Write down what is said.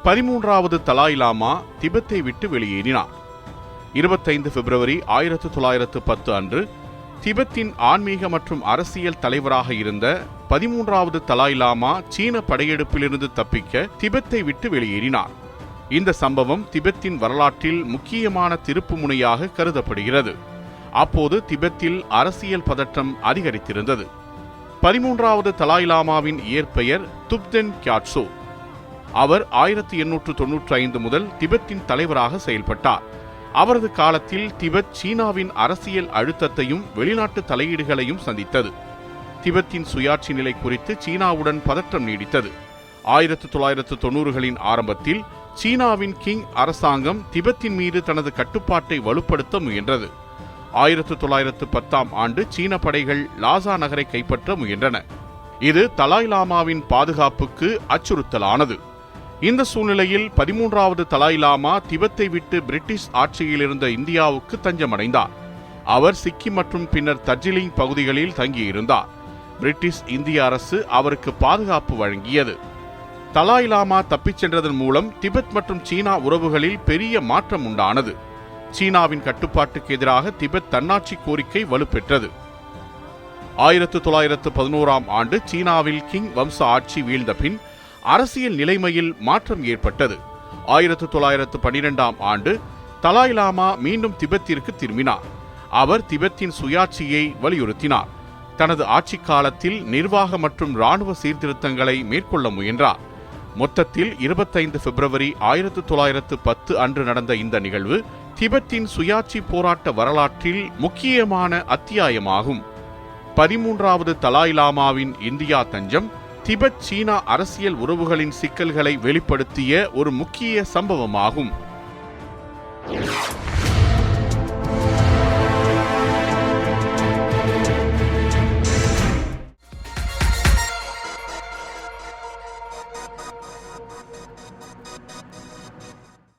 13வது தலாய் லாமா திபெத்தை விட்டு வெளியேறினார். 25 பிப்ரவரி 1910 அன்று திபெத்தின் ஆன்மீக மற்றும் அரசியல் தலைவராக இருந்த 13வது தலாய் லாமா சீன படையெடுப்பிலிருந்து தப்பிக்க திபெத்தை விட்டு வெளியேறினார். இந்த சம்பவம் திபெத்தின் வரலாற்றில் முக்கியமான திருப்பு முனையாக கருதப்படுகிறது. அப்போது திபெத்தில் அரசியல் பதற்றம் அதிகரித்திருந்தது. 13வது தலாய் லாமாவின் இயற்பெயர் துப்தென் கியாட்சோ. அவர் 1895 முதல் திபெத்தின் தலைவராக செயல்பட்டார். அவரது காலத்தில் திபெத் சீனாவின் அரசியல் அழுத்தத்தையும் வெளிநாட்டு தலையீடுகளையும் சந்தித்தது. திபெத்தின் சுயாட்சி நிலை குறித்து சீனாவுடன் பதற்றம் நீடித்தது. 1990களின் ஆரம்பத்தில் சீனாவின் கிங் அரசாங்கம் திபெத்தின் மீது தனது கட்டுப்பாட்டை வலுப்படுத்த முயன்றது. 1910ஆம் ஆண்டு சீன படைகள் லாசா நகரை கைப்பற்ற முயன்றன. இது தலாய் லாமாவின் பாதுகாப்புக்கு அச்சுறுத்தலானது. இந்த சூழ்நிலையில் 13வது தலாய் லாமா திபெத்தை விட்டு பிரிட்டிஷ் ஆட்சியில் இருந்த இந்தியாவுக்கு தஞ்சமடைந்தார். அவர் சிக்கிம் மற்றும் பின்னர் தர்ஜிலிங் பகுதிகளில் தங்கியிருந்தார். பிரிட்டிஷ் இந்திய அரசு அவருக்கு பாதுகாப்பு வழங்கியது. தலாய் லாமா தப்பிச் சென்றதன் மூலம் திபெத் மற்றும் சீனா உறவுகளில் பெரிய மாற்றம் உண்டானது. சீனாவின் கட்டுப்பாட்டுக்கு எதிராக திபெத் தன்னாட்சி கோரிக்கை வலுப்பெற்றது. 1911ஆம் ஆண்டு சீனாவில் கிங் வம்ச ஆட்சி வீழ்ந்த பின் அரசியல் நிலைமையில் மாற்றம் ஏற்பட்டது. 1912ஆம் ஆண்டு தலாய் லாமா மீண்டும் திபெத்திற்கு திரும்பினார். அவர் திபெத்தின் சுயாட்சியை வலியுறுத்தினார். தனது ஆட்சி காலத்தில் நிர்வாக மற்றும் இராணுவ சீர்திருத்தங்களை மேற்கொள்ள முயன்றார். மொத்தத்தில் 25 பிப்ரவரி 1910 அன்று நடந்த இந்த நிகழ்வு திபெத்தின் சுயாட்சி போராட்ட வரலாற்றில் முக்கியமான அத்தியாயமாகும். 13வது தலாய் லாமாவின் இந்தியா தஞ்சம் திபெத் சீனா அரசியல் உறவுகளின் சிக்கல்களை வெளிப்படுத்திய ஒரு முக்கிய சம்பவமாகும்.